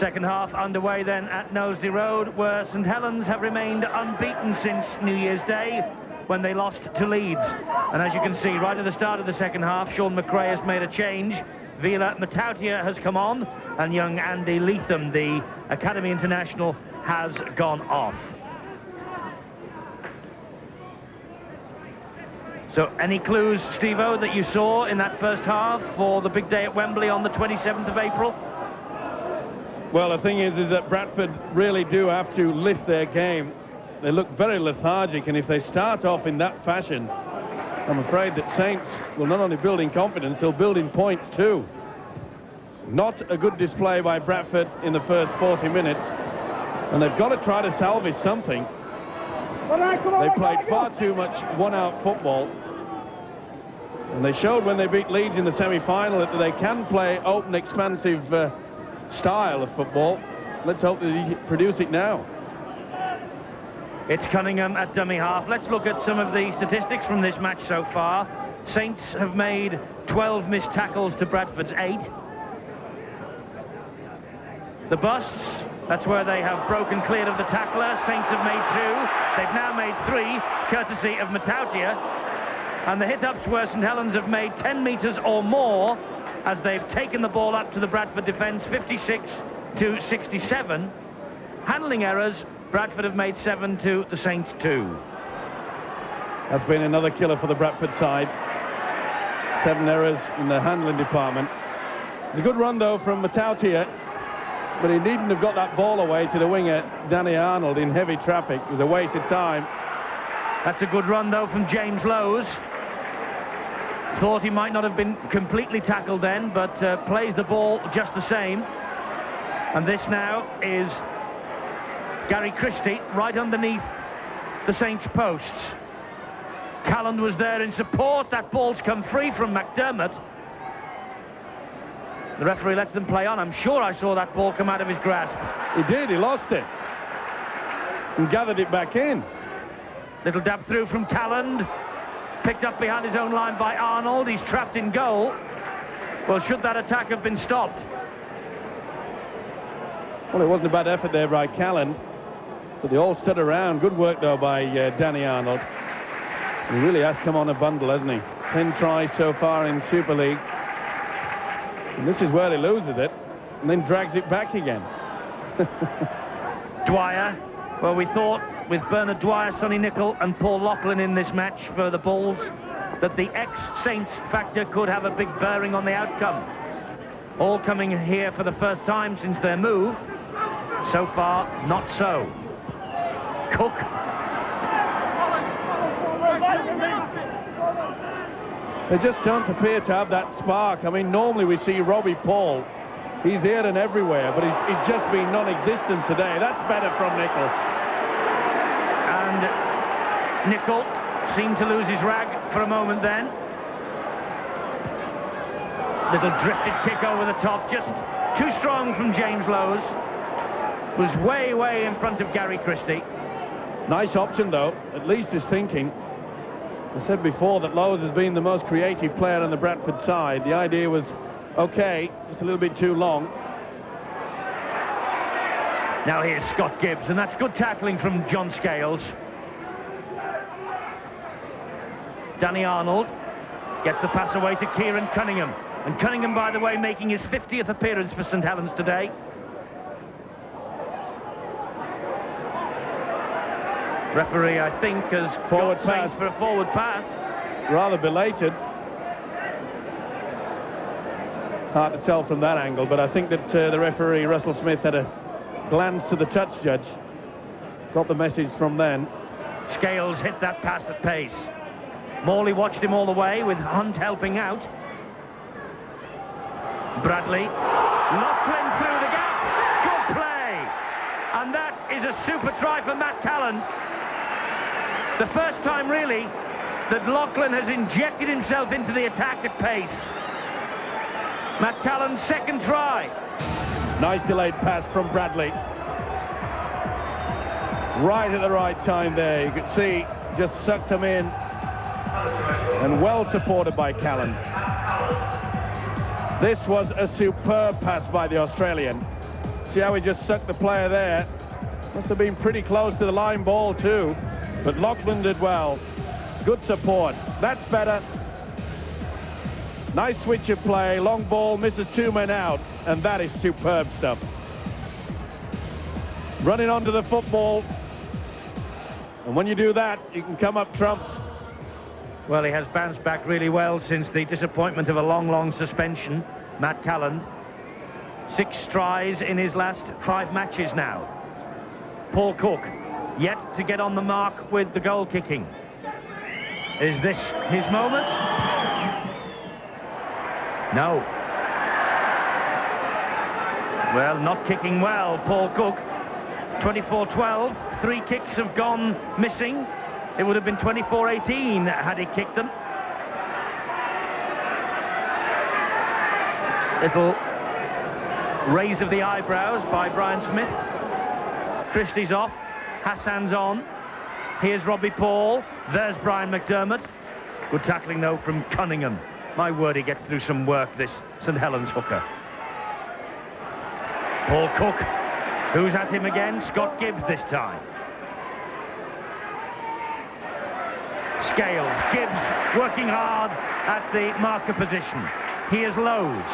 Second half underway then at Knowsley Road, where St Helens have remained unbeaten since New Year's Day, when they lost to Leeds. And as you can see, right at the start of the second half, Sean McRae has made a change. Vila Matautia has come on, and young Andy Leatham, the Academy International, has gone off. So any clues, Steve-O, that you saw in that first half for the big day at Wembley on the 27th of April? Well, the thing is that Bradford really do have to lift their game. They look very lethargic, and if they start off in that fashion, I'm afraid that Saints will not only build in confidence, they'll build in points too. Not a good display by Bradford in the first 40 minutes, and they've got to try to salvage something. They played far too much one-out football, and they showed when they beat Leeds in the semi-final that they can play open, expansive style of football. Let's hope that they produce it now. It's Cunningham at dummy half. Let's look at some of the statistics from this match so far. Saints have made 12 missed tackles to Bradford's 8. The busts, that's where they have broken clear of the tackler. Saints have made 2. They've now made 3, courtesy of Matautia. And the hit-ups where St Helens have made 10 metres or more as they've taken the ball up to the Bradford defence, 56 to 67. Handling errors, Bradford have made 7 to the Saints 2. That's been another killer for the Bradford side. 7 errors in the handling department. It's a good run, though, from Matautia, but he needn't have got that ball away to the winger, Danny Arnold, in heavy traffic. It was a waste of time. That's a good run, though, from James Lowes. Thought he might not have been completely tackled then, but plays the ball just the same. And this now is Gary Christie right underneath the Saints' posts. Calland was there in support. That ball's come free from McDermott. The referee lets them play on. I'm sure I saw that ball come out of his grasp. He did, he lost it. And gathered it back in. Little dab through from Calland. Picked up behind his own line by Arnold. He's trapped in goal. Well, should that attack have been stopped? Well, it wasn't a bad effort there by Calland, but they all stood around. Good work, though, by Danny Arnold. He really has come on a bundle, hasn't he? 10 tries so far in Super League. And this is where he loses it, and then drags it back again. Dwyer. Well, we thought with Bernard Dwyer, Sonny Nicol and Paul Loughlin in this match for the Bulls that the ex-Saints factor could have a big bearing on the outcome. All coming here for the first time since their move. So far, not so. Cook. They just don't appear to have that spark. I mean, normally we see Robbie Paul. He's here and everywhere, but he's just been non-existent today. That's better from Nicol. And Nicol seemed to lose his rag for a moment then. Little drifted kick over the top, just too strong from James Lowes. Was way, way in front of Gary Christie. Nice option, though. At least he's thinking. I said before that Lowes has been the most creative player on the Bradford side. The idea was, okay, just a little bit too long. Now here's Scott Gibbs, and that's good tackling from John Scales. Danny Arnold gets the pass away to Kieran Cunningham. And Cunningham, by the way, making his 50th appearance for St Helens today. Referee, I think, has forward got pass for a forward pass. Rather belated. Hard to tell from that angle, but I think that the referee, Russell Smith, had a glance to the touch judge. Got the message from then. Scales hit that pass at pace. Morley watched him all the way, with Hunt helping out. Bradley. Loughlin through the gap. Good play. And that is a super try for Matt Calland. The first time, really, that Loughlin has injected himself into the attack at pace. Matt Calland's second try. Nice delayed pass from Bradley. Right at the right time there. You could see, just sucked them in. And well supported by Calland. This was a superb pass by the Australian. See how he just sucked the player there. Must have been pretty close to the line ball too. But Lachlan did well. Good support. That's better. Nice switch of play. Long ball, misses 2 men out. And that is superb stuff. Running onto the football. And when you do that, you can come up trumps. Well, he has bounced back really well since the disappointment of a long suspension. Matt Calland. 6 tries in his last 5 matches now. Paul Cook, yet to get on the mark with the goal kicking. Is this his moment? No. Well, not kicking well, Paul Cook. 24-12, 3 kicks have gone missing. It would have been 24-18 had he kicked them. Little raise of the eyebrows by Brian Smith. Christie's off, Hassan's on. Here's Robbie Paul, there's Brian McDermott. Good tackling though from Cunningham. My word, he gets through some work, this St Helens hooker. Paul Cook, who's at him again? Scott Gibbs this time. Scales, Gibbs working hard at the marker position. Here's Lowe's.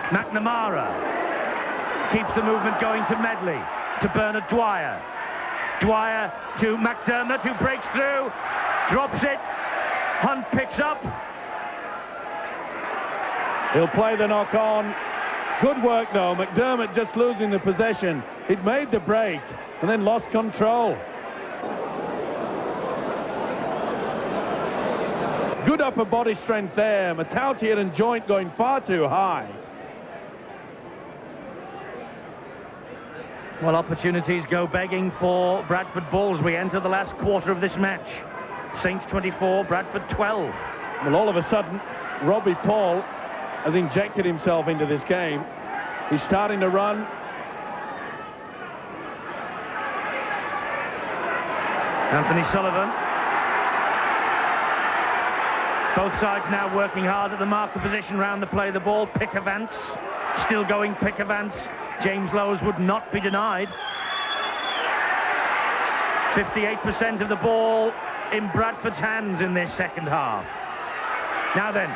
McNamara keeps the movement going to Medley, to Bernard Dwyer. Dwyer to McDermott, who breaks through, drops it. Hunt picks up. He'll play the knock on. Good work though. McDermott just losing the possession. He'd made the break and then lost control. Good upper body strength there. Matautia and Joint going far too high. Well, opportunities go begging for Bradford Bulls. We enter the last quarter of this match. Saints 24, Bradford 12. Well, all of a sudden, Robbie Paul has injected himself into this game. He's starting to run. Anthony Sullivan. Both sides now working hard at the marker position round the play of the ball. Pickavance, still going Pickavance. James Lowes would not be denied. 58% of the ball in Bradford's hands in this second half. Now then,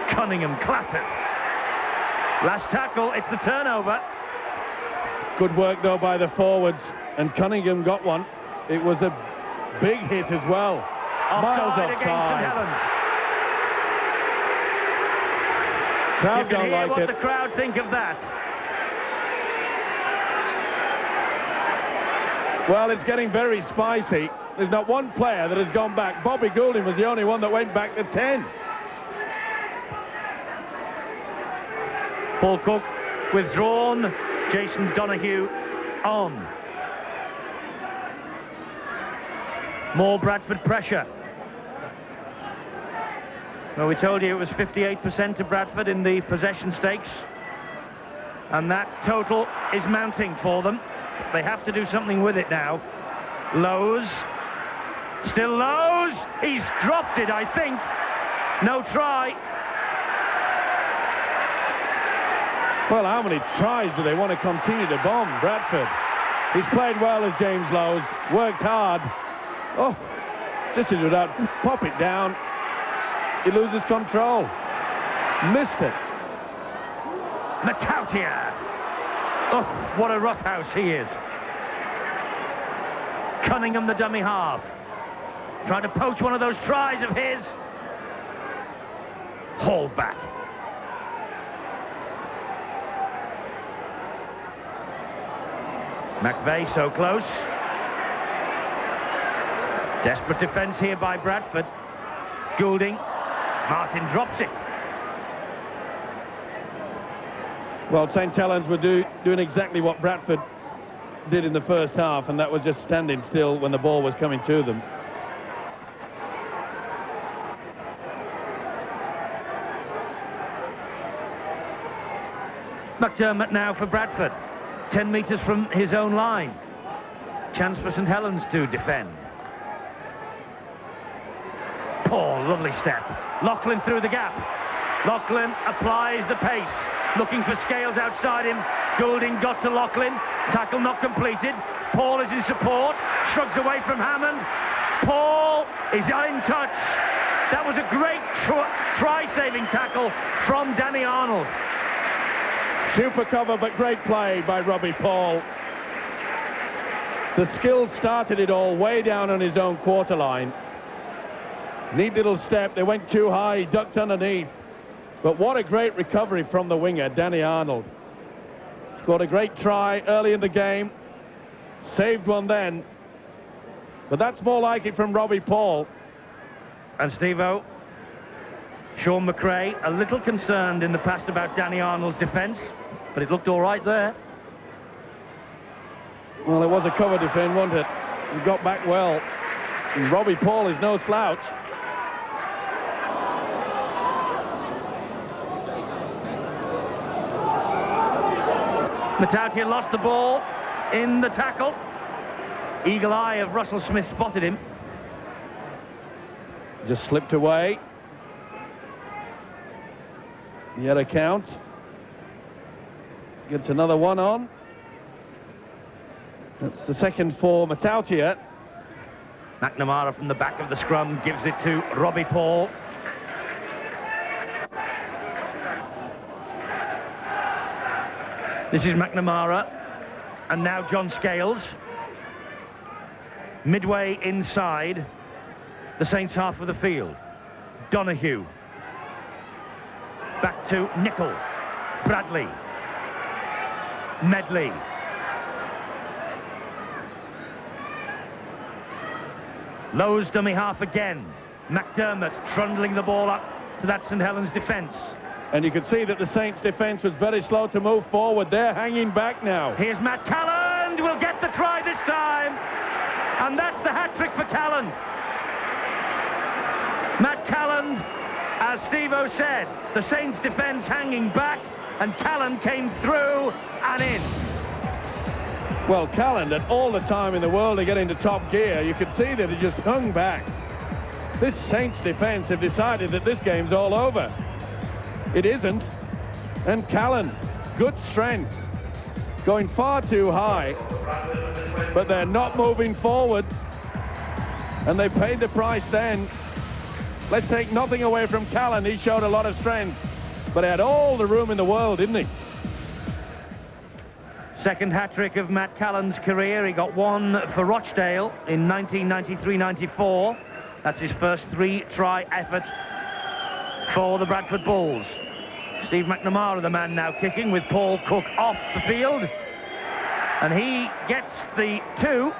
Cunningham clattered. Last tackle, it's the turnover. Good work though by the forwards, and Cunningham got one. It was a big hit as well. Miles Offside against St Helens. Crowd You can don't hear like what it. the crowd think of that. Well, it's getting very spicy. There's not one player that has gone back. Bobby Goulding was the only one that went back to 10. Paul Cook withdrawn. Jason Donoghue on. More Bradford pressure. Well, we told you it was 58% to Bradford in the possession stakes. And that total is mounting for them. They have to do something with it now. Lowe's. Still Lowe's. He's dropped it, I think. No try. Well, how many tries do they want to continue to bomb Bradford? He's played well as James Lowe's, worked hard. Oh, just as without pop it down, he loses control. Missed it. Matautia. Oh, what a roughhouse he is. Cunningham, the dummy half. Trying to poach one of those tries of his. Haul back. McVeigh so close. Desperate defence here by Bradford. Goulding. Martin drops it. Well, St Helens were doing exactly what Bradford did in the first half, and that was just standing still when the ball was coming to them. McDermott now for Bradford. 10 metres from his own line. Chance for St Helens to defend. Paul, lovely step. Lachlan through the gap. Lachlan applies the pace. looking for Scales outside him. Goulding got to Loughlin. Tackle not completed. Paul is in support. Shrugs away from Hammond. Paul is in touch. That was a great try-saving tackle from Danny Arnold. Super cover, but great play by Robbie Paul. The skill started it all way down on his own quarter line. Neat little step. They went too high. He ducked underneath. But what a great recovery from the winger, Danny Arnold. Scored a great try early in the game. Saved one then. But that's more like it from Robbie Paul. And Steve-O, Sean McRae, a little concerned in the past about Danny Arnold's defence, but it looked all right there. Well, it was a cover defend, wasn't it? He got back well. And Robbie Paul is no slouch. Matautia lost the ball in the tackle. Eagle eye of Russell Smith spotted him. Just slipped away. Yet a count. Gets another one on. That's the second for Matautia. McNamara from the back of the scrum gives it to Robbie Paul. This is McNamara, and now John Scales. Midway inside the Saints half of the field. Donahue. Back to Nicol. Bradley. Medley. Lowe's dummy half again. McDermott trundling the ball up to that St Helens defence. And you could see that the Saints defence was very slow to move forward. They're hanging back now. Here's Matt Calland, will get the try this time. And that's the hat-trick for Calland. Matt Calland, as Steve-O said, the Saints defence hanging back, and Calland came through and in. Well, Calland had all the time in the world to get into top gear. You could see that he just hung back. This Saints defence have decided that this game's all over. It isn't. And Calland, good strength, going far too high, but they're not moving forward, and they paid the price then. Let's take nothing away from Calland. He showed a lot of strength, but he had all the room in the world, didn't he? Second hat-trick of Matt Calland's career. He got one for Rochdale in 1993-94. That's his first three-try effort for the Bradford Bulls. Steve McNamara, the man now kicking, with Paul Cook off the field. And he gets the two.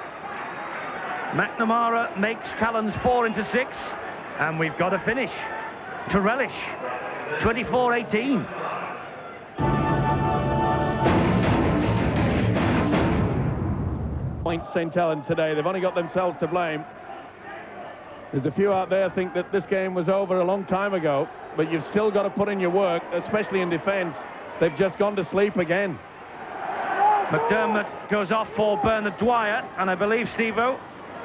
McNamara makes Calland's 4 into 6. And we've got a finish to relish. 24-18. Point St Helens today. They've only got themselves to blame. There's a few out there think that this game was over a long time ago, but you've still got to put in your work, especially in defence. They've just gone to sleep again. McDermott goes off for Bernard Dwyer, and I believe, Steve-O,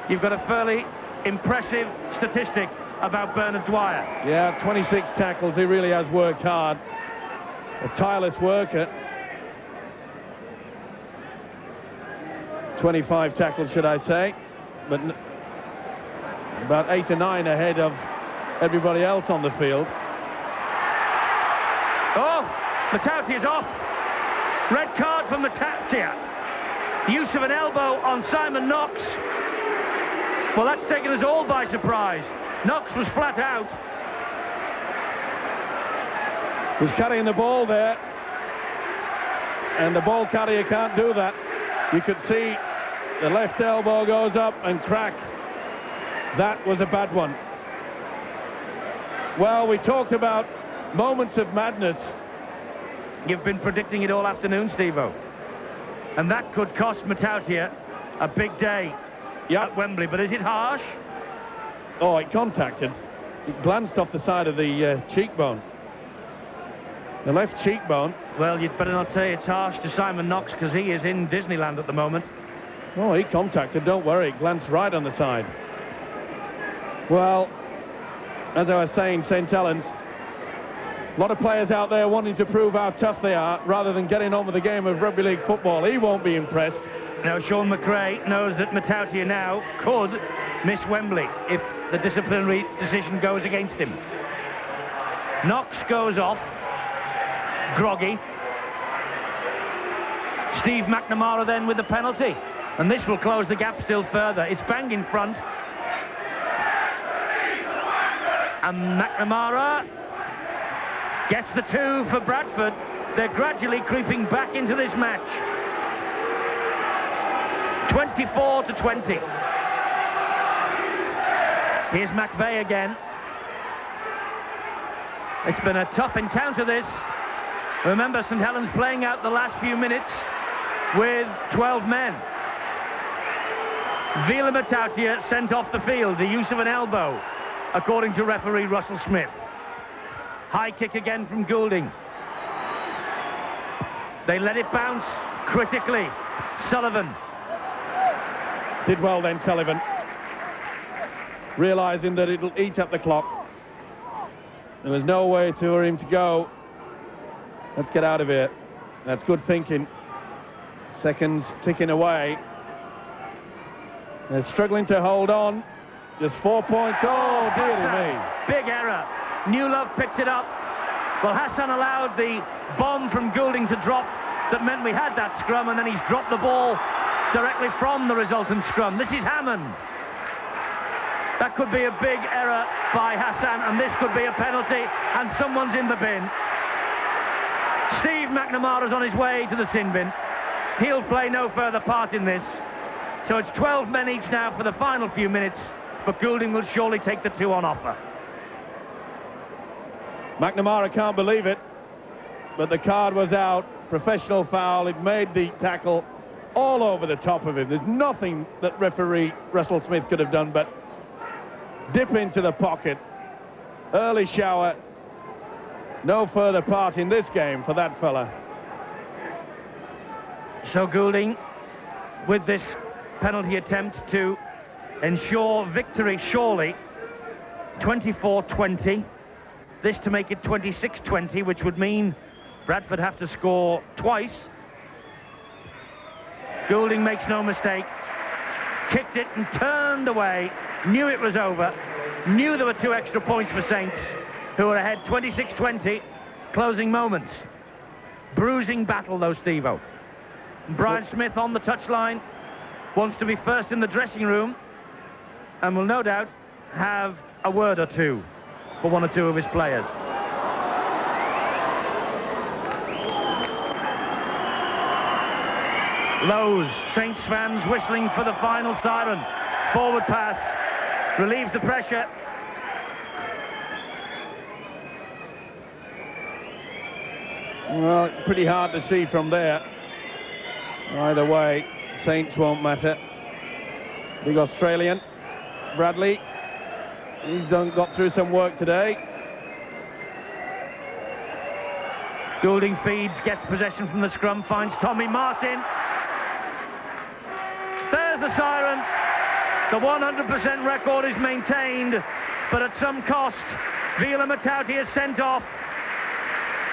you've got a fairly impressive statistic about Bernard Dwyer. Yeah, 26 tackles. He really has worked hard. A tireless worker. 25 tackles, should I say, but about 8 or 9 ahead of everybody else on the field. Oh, Matautia's off. Red card from Matautia. Use of an elbow on Simon Knox. Well, that's taken us all by surprise. Knox was flat out. He's carrying the ball there, and the ball carrier can't do that. You could see the left elbow goes up and crack. That was a bad one. Well, we talked about moments of madness. You've been predicting it all afternoon, Steve-O. And that could cost Matautia a big day at Wembley. But is it harsh? Oh, it contacted. It glanced off the side of the cheekbone. The left cheekbone. Well, you'd better not say it's harsh to Simon Knox, because he is in Disneyland at the moment. Oh, he contacted, don't worry. It glanced right on the side. Well, as I was saying, St Helens A lot of players out there wanting to prove how tough they are rather than getting on with the game of rugby league football. He won't be impressed. Now, Sean McRae knows that Matautia now could miss Wembley if the disciplinary decision goes against him. Knox goes off, groggy. Steve McNamara then with the penalty, and this will close the gap still further. It's bang in front, and McNamara gets the 2 for Bradford. They're gradually creeping back into this match. 24-20. Here's McVeigh again. It's been a tough encounter, this. Remember, St Helens playing out the last few minutes with 12 men. Vila Matautia sent off the field, the use of an elbow, according to referee Russell Smith. High kick again from Goulding. They let it bounce critically. Sullivan. Did well then, Sullivan. Realising that it'll eat up the clock. There was no way for him to go. Let's get out of here. That's good thinking. Seconds ticking away. They're struggling to hold on. Just 4 points. Oh, dear me. Big error. Newlove picks it up. Well, Hassan allowed the bomb from Goulding to drop. That meant we had that scrum, and then he's dropped the ball directly from the resultant scrum. This is Hammond. That could be a big error by Hassan, and this could be a penalty, and someone's in the bin. Steve McNamara's on his way to the sin bin. He'll play no further part in this. So it's 12 men each now for the final few minutes, but Goulding will surely take the 2 on offer. McNamara can't believe it, but the card was out. Professional foul. It made the tackle all over the top of him. There's nothing that referee Russell Smith could have done but dip into the pocket. Early shower. No further part in this game for that fella. So Goulding, with this penalty attempt to ensure victory, surely. 24-20. This to make it 26-20, which would mean Bradford have to score twice. Goulding makes no mistake. Kicked it and turned away. Knew it was over. Knew there were 2 extra points for Saints, who are ahead 26-20. Closing moments. Bruising battle, though, Steve-O. Brian Smith on the touchline. Wants to be first in the dressing room. And will no doubt have a word or two for 1 or 2 of his players. Lowe's, Saints fans whistling for the final siren. Forward pass, relieves the pressure. Well, pretty hard to see from there. Either way, Saints won't matter. Big Australian, Bradley. He's got through some work today. Goulding feeds, gets possession from the scrum, finds Tommy Martin. There's the siren. The 100% record is maintained, but at some cost. Vila Matautia is sent off.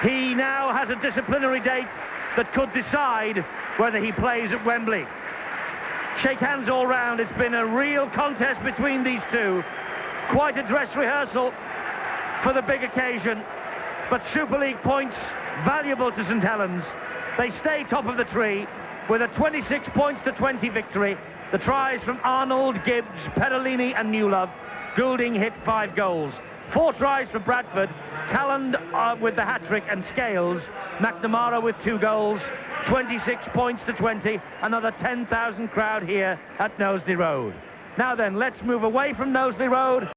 He now has a disciplinary date that could decide whether he plays at Wembley. Shake hands all round. It's been a real contest between these two. Quite a dress rehearsal for the big occasion, but Super League points valuable to St Helens. They stay top of the tree with a 26-20 victory. The tries from Arnold, Gibbs, Perolini and Newlove. Goulding hit 5 goals. 4 tries for Bradford. Calland with the hat-trick and Scales. McNamara with 2 goals. 26-20. Another 10,000 crowd here at Knowsley Road. Now then, let's move away from Knowsley Road.